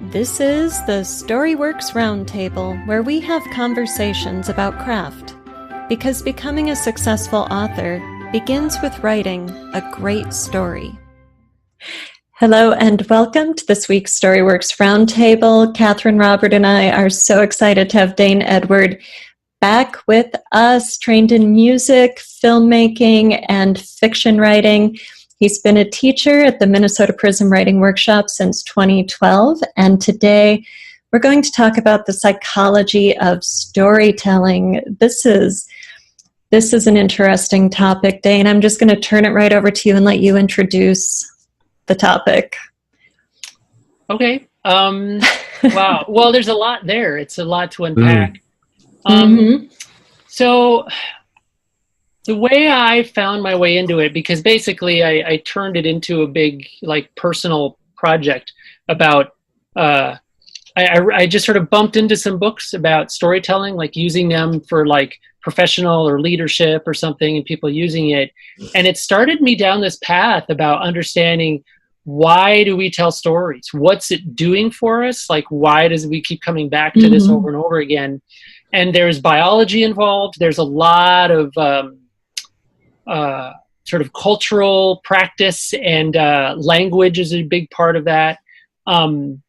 This is the Storyworks Roundtable, where we have conversations about craft. Because becoming a successful author begins with writing a great story. Hello and welcome to this week's Storyworks Roundtable. Kathryn, Robert, and I are so excited to have Dain Edward back with us, trained in music, filmmaking, and fiction writing. He's been a teacher at the Minnesota Prism Writing Workshop since 2012, and today we're going to talk about the psychology of storytelling. This is an interesting topic, Dain. I'm just going to turn it right over to you and let you introduce the topic. Okay. Wow. Well, there's a lot there. It's a lot to unpack. So the way I found my way into it, because basically I turned it into a big, personal project about, I just sort of bumped into some books about storytelling, using them for professional or leadership or something, and people using it. And it started me down this path about understanding, why do we tell stories? What's it doing for us? Why does we keep coming back to this over and over again? And there's biology involved. There's a lot of sort of cultural practice, and language is a big part of that. And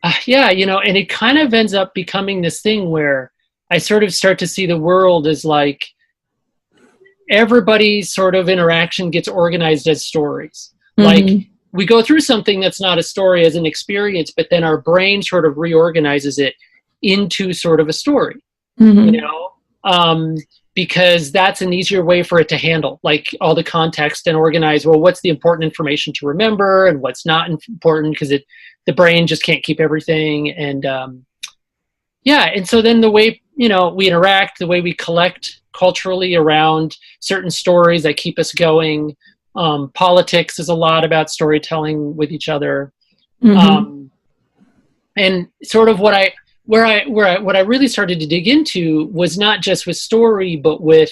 it kind of ends up becoming this thing where I sort of start to see the world as everybody's sort of interaction gets organized as stories. We go through something that's not a story as an experience, but then our brain sort of reorganizes it into sort of a story, because that's an easier way for it to handle all the context and organize, well, what's the important information to remember and what's not important, because the brain just can't keep everything. And and so then the way we interact, the way we collect culturally around certain stories that keep us going. Politics is a lot about storytelling with each other. And sort of what I really started to dig into was not just with story, but with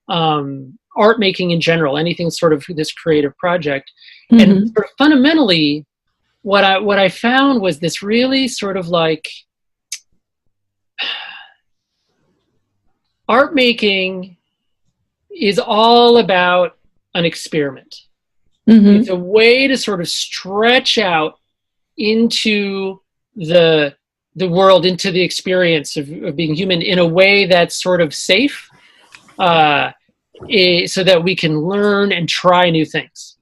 art making in general, anything sort of this creative project. And sort of fundamentally, what I found was this really sort of art making is all about an experiment. It's a way to sort of stretch out into the world, into the experience of being human in a way that's sort of safe, so that we can learn and try new things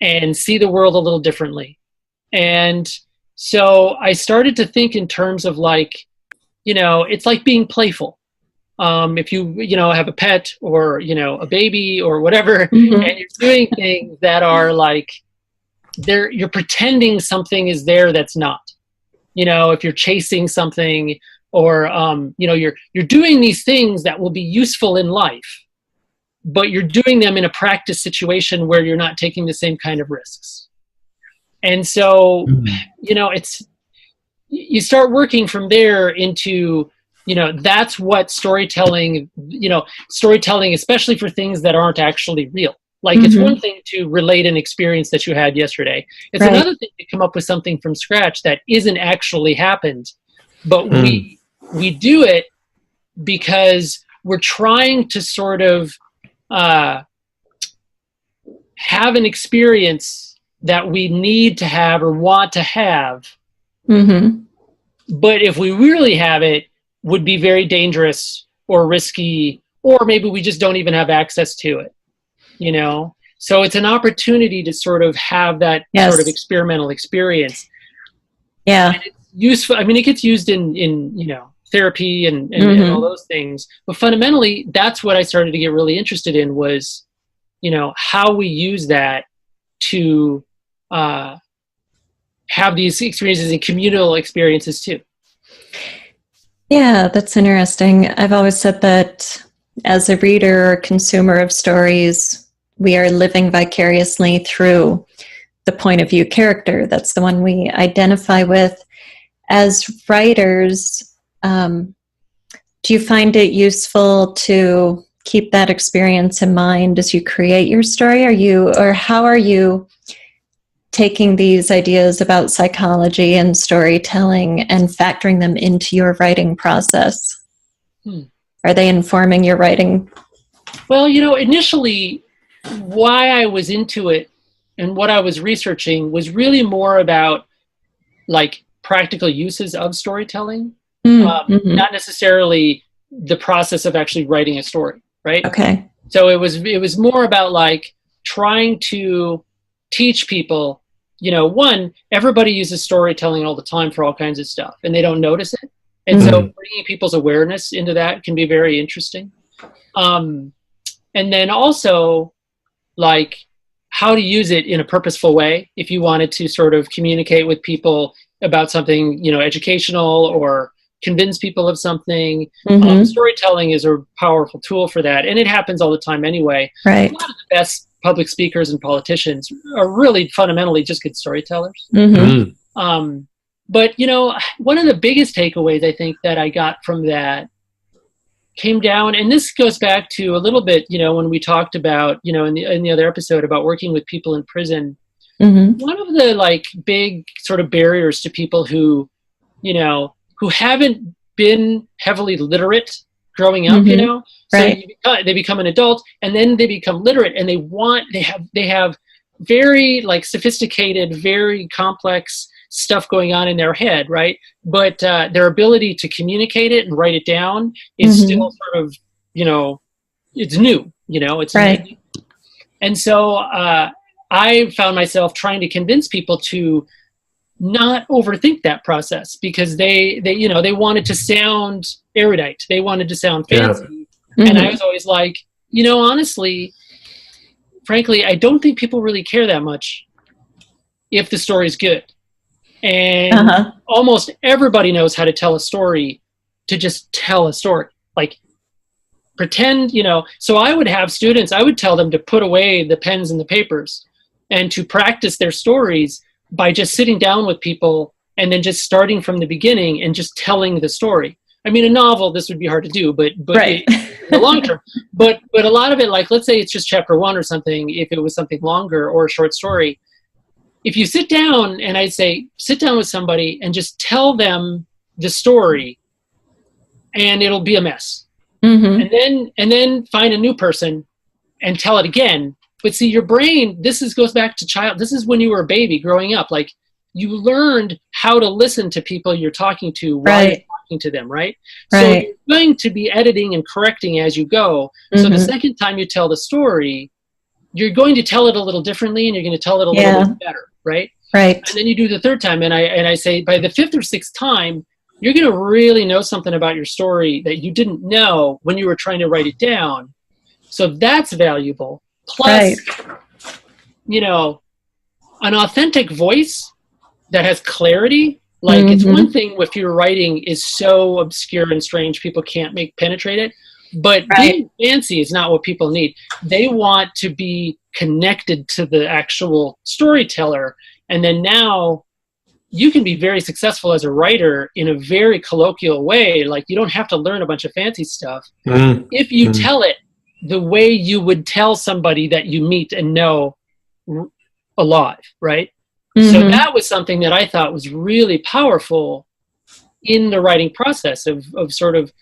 and see the world a little differently. And so I started to think in terms of it's like being playful. If you have a pet or, a baby or whatever, and you're doing things that are you're pretending something is there that's not. If you're chasing something or, you're doing these things that will be useful in life, but you're doing them in a practice situation where you're not taking the same kind of risks. And so, you start working from there into, that's what storytelling, especially for things that aren't actually real. It's one thing to relate an experience that you had yesterday. It's another thing to come up with something from scratch that isn't actually happened, but we do it because we're trying to sort of have an experience that we need to have or want to have. But if we really have it, would be very dangerous or risky, or maybe we just don't even have access to it, So it's an opportunity to sort of have that sort of experimental experience. Yeah. And it's useful. I mean, it gets used in therapy and all those things. But fundamentally, that's what I started to get really interested in was, how we use that to have these experiences and communal experiences too. Yeah, that's interesting. I've always said that as a reader or consumer of stories, we are living vicariously through the point of view character. That's the one we identify with. As writers, do you find it useful to keep that experience in mind as you create your story? How are you taking these ideas about psychology and storytelling and factoring them into your writing process? Are they informing your writing? Well, initially, why I was into it and what I was researching was really more about like practical uses of storytelling, not necessarily the process of actually writing a story, right? Okay. So it was more about like trying to teach people, one, everybody uses storytelling all the time for all kinds of stuff and they don't notice it. And so bringing people's awareness into that can be very interesting. And then also like how to use it in a purposeful way if you wanted to sort of communicate with people about something, educational or convince people of something. Storytelling is a powerful tool for that. And it happens all the time anyway. Right. A lot of the best public speakers and politicians are really fundamentally just good storytellers. But, one of the biggest takeaways I think that I got from that came down, and this goes back to a little bit, when we talked about, in the other episode about working with people in prison. One of the like big sort of barriers to people who haven't been heavily literate growing up, Right. So they become an adult and then they become literate and they have very like sophisticated, very complex stuff going on in their head, right? But their ability to communicate it and write it down is still sort of, it's new, it's right. new. And so I found myself trying to convince people to not overthink that process because they wanted to sound erudite. They wanted to sound fancy. Yeah. And I was always like, honestly, frankly, I don't think people really care that much if the story's good. And almost everybody knows how to tell a story, to just tell a story. Like pretend, so I would have students, I would tell them to put away the pens and the papers and to practice their stories by just sitting down with people and then just starting from the beginning and just telling the story. I mean, a novel, this would be hard to do, but right. in the long term. But a lot of it, like, let's say it's just chapter 1 or something, if it was something longer or a short story. If you sit down, and I'd say, sit down with somebody and just tell them the story, and it'll be a mess. And then find a new person and tell it again. But see, your brain, goes back to this is when you were a baby growing up. Like, you learned how to listen to people you're talking to while you're talking to them, right? So you're going to be editing and correcting as you go. So the second time you tell the story, you're going to tell it a little differently and you're going to tell it a little bit better, right? Right. And then you do the third time, and I say by the fifth or sixth time, you're going to really know something about your story that you didn't know when you were trying to write it down. So that's valuable. Plus, an authentic voice that has clarity. Like, it's one thing if your writing is so obscure and strange, people can't penetrate it. But being fancy is not what people need. They want to be connected to the actual storyteller. And then now you can be very successful as a writer in a very colloquial way. Like, you don't have to learn a bunch of fancy stuff. If you tell it the way you would tell somebody that you meet and know alive, right? So that was something that I thought was really powerful in the writing process of sort of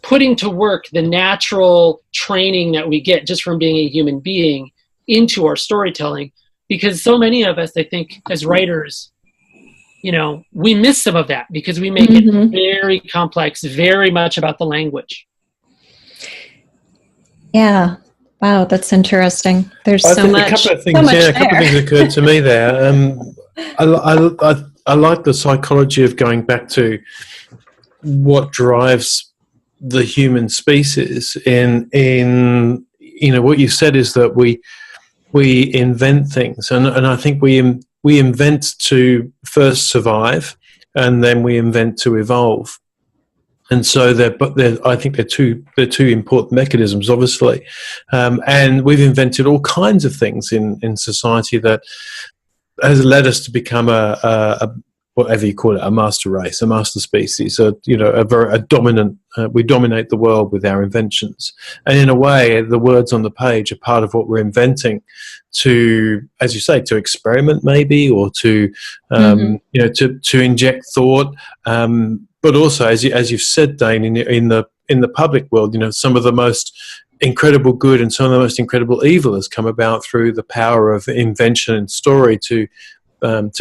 putting to work the natural training that we get just from being a human being into our storytelling. Because so many of us, I think, as writers, we miss some of that because we make it very complex, very much about the language. Yeah. Wow, that's interesting. There's so much. A couple of things occurred to me there. I like the psychology of going back to what drives the human species. In what you said is that we invent things, and I think we invent to first survive, and then we invent to evolve. And so I think they're two important mechanisms, obviously. And we've invented all kinds of things in society that has led us to become a whatever you call it, a master race, a master species, a dominant, we dominate the world with our inventions. And in a way, the words on the page are part of what we're inventing to, as you say, to experiment maybe, or to, to inject thought. But also, as you've said, Dain, in the public world, some of the most incredible good and some of the most incredible evil has come about through the power of invention and story to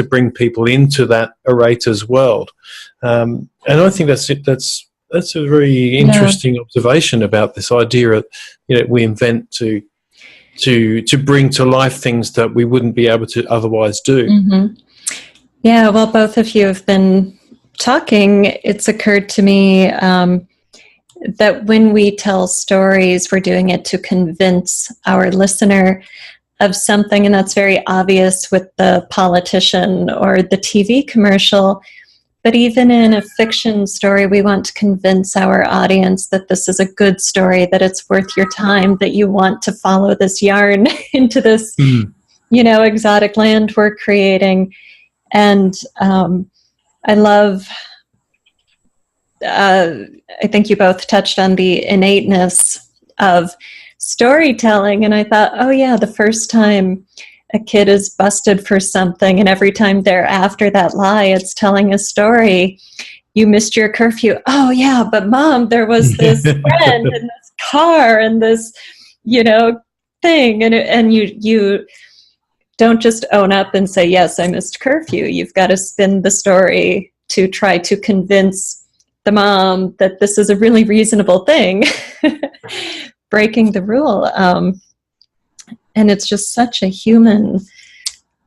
bring people into that orator's world. And I think that's a very interesting observation about this idea of, we invent to bring to life things that we wouldn't be able to otherwise do. Mm-hmm. Yeah, well, both of you have been talking. It's occurred to me that when we tell stories, we're doing it to convince our listener of something, and that's very obvious with the politician or the TV commercial. But even in a fiction story, we want to convince our audience that this is a good story, that it's worth your time, that you want to follow this yarn into this, exotic land we're creating. And I love, I think you both touched on the innateness of storytelling, and I thought, oh yeah, the first time a kid is busted for something, and every time they're after that lie, it's telling a story. You missed your curfew. Oh yeah, but Mom, there was this friend and this car and this, thing, and you don't just own up and say, yes, I missed curfew. You've got to spin the story to try to convince the mom that this is a really reasonable thing. Breaking the rule. And it's just such a human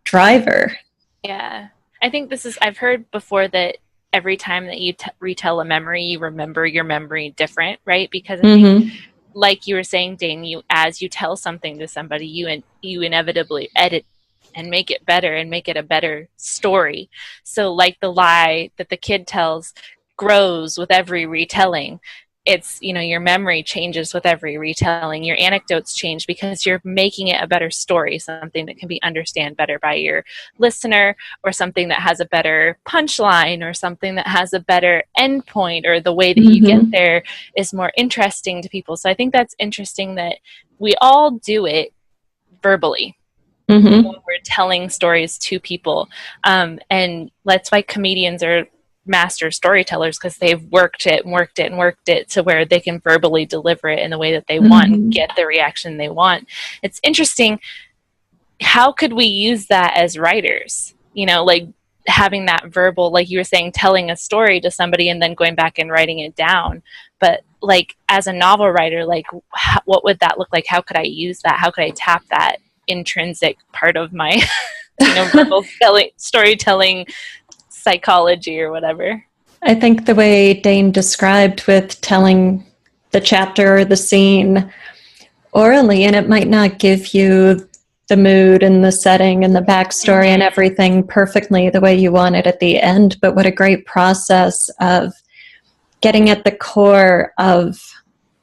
driver. Yeah. I think I've heard before that every time that you retell a memory, you remember your memory different, right? Because I think, like you were saying, Dain, as you tell something to somebody, you inevitably edit and make it better and make it a better story. So like the lie that the kid tells grows with every retelling. It's, your memory changes with every retelling. Your anecdotes change because you're making it a better story, something that can be understood better by your listener, or something that has a better punchline, or something that has a better endpoint, or the way that you get there is more interesting to people. So I think that's interesting that we all do it verbally. When we're telling stories to people. And that's why comedians are master storytellers, because they've worked it to where they can verbally deliver it in the way that they want and get the reaction they want. It's interesting. How could we use that as writers? Like having that verbal, like you were saying, telling a story to somebody and then going back and writing it down. But like as a novel writer, like what would that look like? How could I use that? How could I tap that intrinsic part of my verbal storytelling psychology or whatever? I think the way Dain described with telling the chapter or the scene orally, and it might not give you the mood and the setting and the backstory and everything perfectly the way you want it at the end, but what a great process of getting at the core of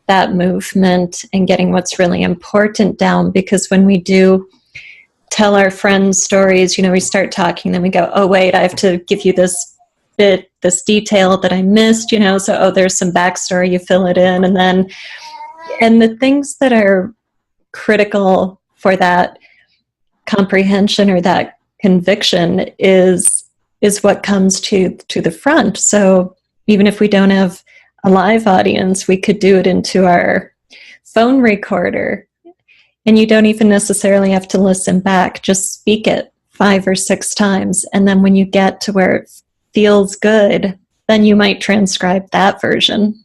that movement and getting what's really important down. Because when we do tell our friends stories, we start talking, then we go, oh wait, I have to give you this bit, this detail that I missed, so there's some backstory, you fill it in, and the things that are critical for that comprehension or that conviction is what comes to the front. So even if we don't have a live audience, we could do it into our phone recorder. And you don't even necessarily have to listen back. Just speak it 5 or 6 times. And then when you get to where it feels good, then you might transcribe that version.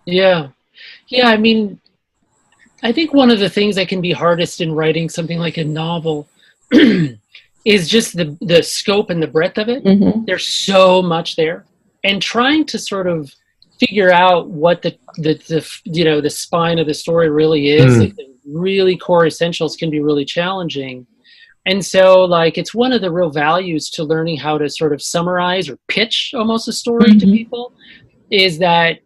Yeah. I mean, I think one of the things that can be hardest in writing something like a novel is just the scope and the breadth of it. There's so much there. And trying to sort of figure out what the spine of the story really is, like the really core essentials, can be really challenging. And so like it's one of the real values to learning how to sort of summarize or pitch almost a story to people, is that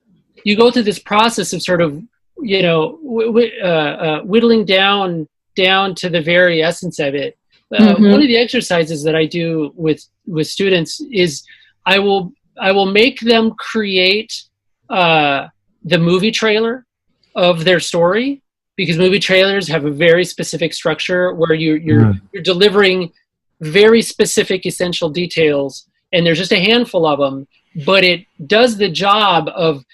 you go through this process of sort of whittling down to the very essence of it, One of the exercises that I do with students is I will make them create the movie trailer of their story, because movie trailers have a very specific structure where you're delivering very specific essential details, and there's just a handful of them, but it does the job of,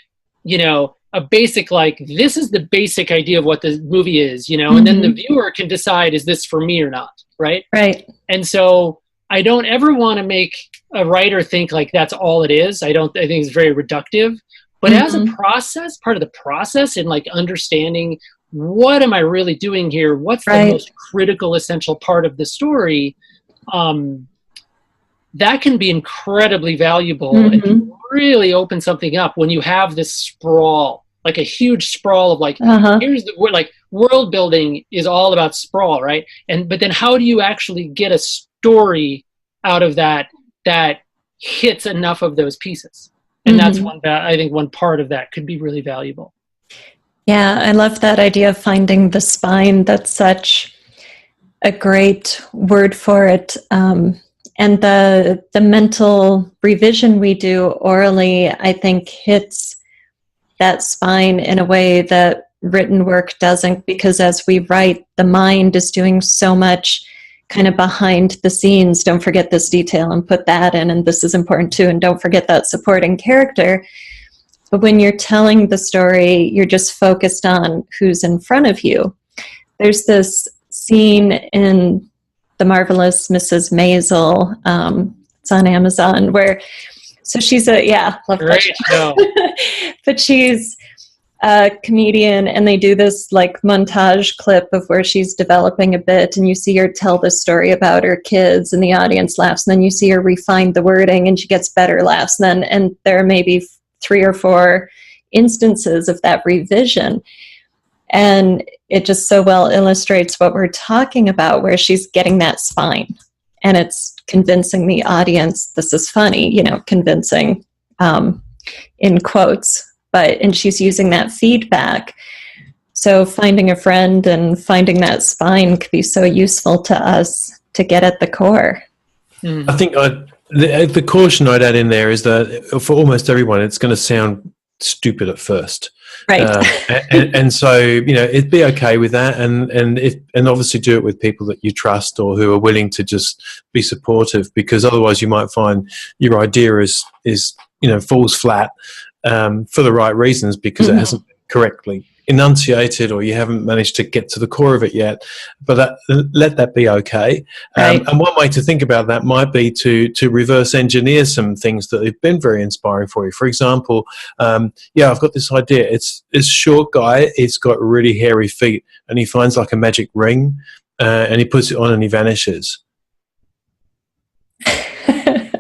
a basic, like, this is the basic idea of what the movie is, and then the viewer can decide, is this for me or not, right? Right. And so I don't ever want to make a writer think like that's all it is. I think it's very reductive. But as a process, part of the process in like understanding, what am I really doing here? What's the most critical, essential part of the story? That can be incredibly valuable and can really open something up when you have this sprawl, like a huge sprawl of like, here's the word, like world building is all about sprawl, right? But then how do you actually get a story out of that hits enough of those pieces? And that's I think one part of that could be really valuable. Yeah, I love that idea of finding the spine. That's such a great word for it. And the mental revision we do orally, I think, hits that spine in a way that written work doesn't, because as we write, the mind is doing so much kind of behind the scenes. Don't forget this detail and put that in, and this is important too, and don't forget that supporting character. But when you're telling the story, you're just focused on who's in front of you. There's this scene in The Marvelous Mrs. Maisel, it's on Amazon, where, so she's love great show. But she's a comedian, and they do this like montage clip of where she's developing a bit, and you see her tell the story about her kids, and the audience laughs, and then you see her refine the wording, and she gets better laughs. And there are maybe 3 or 4 instances of that revision. And it just so well illustrates what we're talking about, where she's getting that spine, and it's convincing the audience this is funny, convincing in quotes, and she's using that feedback. So finding a friend and finding that spine could be so useful to us to get at the core. I think the caution I'd add in there is that for almost everyone, it's going to sound stupid at first. Right. And so, it'd be okay with that. And obviously do it with people that you trust or who are willing to just be supportive, because otherwise you might find your idea is falls flat for the right reasons, because it hasn't been correctly enunciated, or you haven't managed to get to the core of it yet. But let that be okay. And one way to think about that might be to reverse engineer some things that have been very inspiring for you. For example, I've got this idea. It's this short guy. He's got really hairy feet, and he finds like a magic ring, and he puts it on and he vanishes.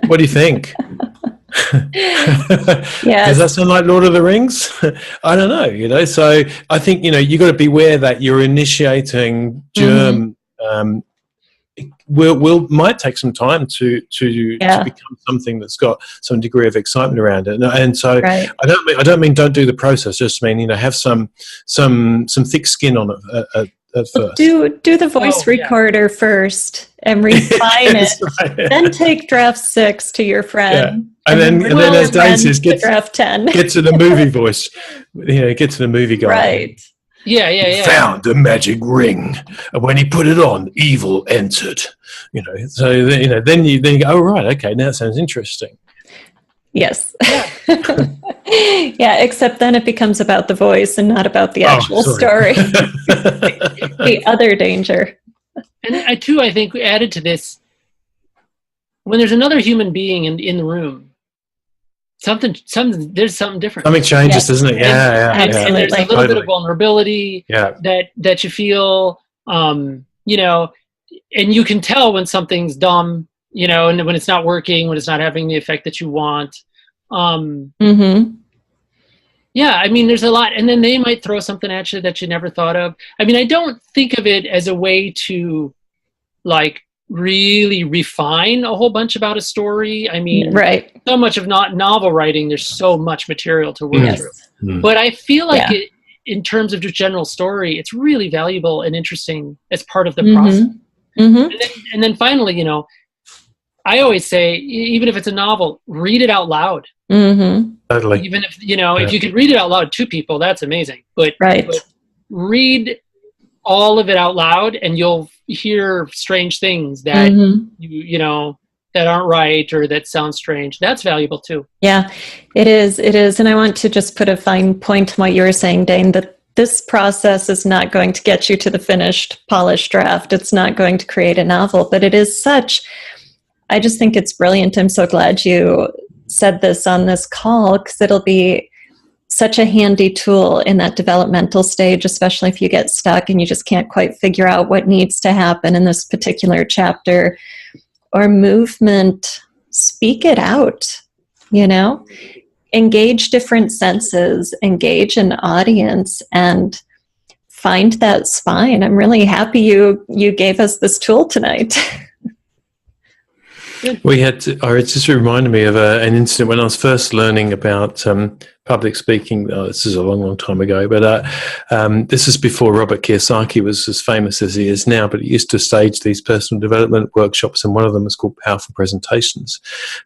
What do you think? Does that sound like Lord of the Rings? I don't know, so I think you got to beware that you're initiating germ. Might take some time to become something that's got some degree of excitement around it, and so I don't mean don't do the process, just mean have some thick skin on it at first. Do the voice recorder first and refine it. Right. Then take draft 6 to your friend. And then as Dain says, get draft 10. Get to the movie voice. Get to the movie guy. Right. Yeah. Found a magic ring, and when he put it on, evil entered. So then you go, oh right, okay, now that sounds interesting. Yes. Yeah, except then it becomes about the voice and not about the actual story. The other danger. And I think we added to this, when there's another human being in the room, there's something different. Something changes, doesn't it? Yeah. And there's a little bit of vulnerability that you feel, and you can tell when something's dumb, and when it's not working, when it's not having the effect that you want. There's a lot, and then they might throw something at you that you never thought of. I don't think of it as a way to like really refine a whole bunch about a story. So much of not novel writing, there's so much material to work through. But I feel like in terms of just general story, it's really valuable and interesting as part of the process. And then finally, you know, I always say, even if it's a novel, read it out loud. Totally. Even if, you know, if you could read it out loud to people, that's amazing. But read all of it out loud, and you'll hear strange things that you know, that aren't right or that sound strange. That's valuable too. Yeah, it is. It is. And I want to just put a fine point on what you were saying, Dain, that this process is not going to get you to the finished, polished draft. It's not going to create a novel, but it is such, I just think it's brilliant. I'm so glad you said this on this call, because it'll be such a handy tool in that developmental stage, especially if you get stuck and you just can't quite figure out what needs to happen in this particular chapter or movement. Speak it out, you know, engage different senses, engage an audience, and find that spine. I'm really happy you gave us this tool tonight. We had it just reminded me of an incident when I was first learning about public speaking. This is a long, long time ago, but this is before Robert Kiyosaki was as famous as he is now, but he used to stage these personal development workshops, and one of them was called Powerful Presentations.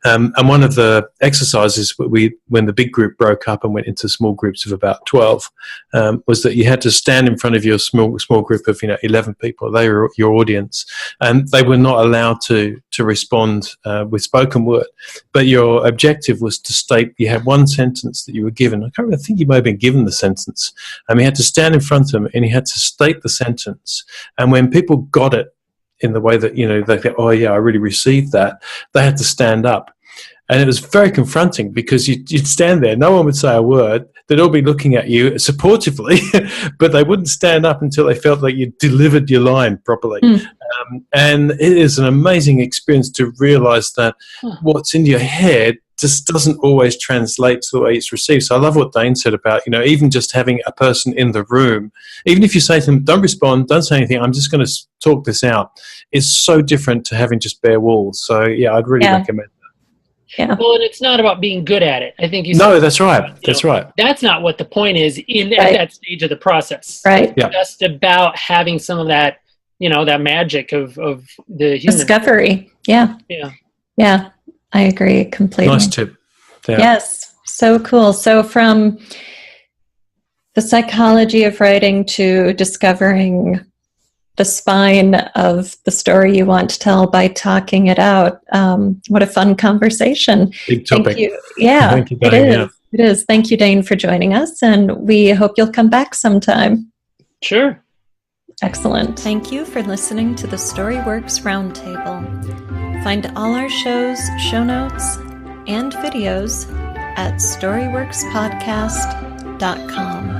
And one of the exercises when the big group broke up and went into small groups of about 12, was that you had to stand in front of your small group of 11 people. They were your audience, and they were not allowed to respond with spoken word, but your objective was to state. You had one sentence that you were given. I think you may have been given the sentence, and you had to stand in front of them and you had to state the sentence. And when people got it in the way that they think, oh yeah, I really received that, they had to stand up. And it was very confronting, because you'd stand there, no one would say a word, they'd all be looking at you supportively, but they wouldn't stand up until they felt like you delivered your line properly. And it is an amazing experience to realize that what's in your head just doesn't always translate to the way it's received. So I love what Dain said about, even just having a person in the room, even if you say to them, don't respond, don't say anything, I'm just going to talk this out, is so different to having just bare walls. So yeah, I'd really recommend. Yeah. Well, and it's not about being good at it. I think you. No, that's right. That's right. That's not what the point is at that stage of the process. Right. Yeah. Just about having some of that, that magic of the human discovery. Yeah. Yeah. Yeah. I agree completely. Nice tip. Yeah. Yes. So cool. So from the psychology of writing to discovering the spine of the story you want to tell by talking it out. What a fun conversation. Big topic. Thank you. Yeah, Thank you, Dain. It is. Thank you, Dain, for joining us, and we hope you'll come back sometime. Sure. Excellent. Thank you for listening to the Storyworks Roundtable. Find all our shows, show notes, and videos at storyworkspodcast.com.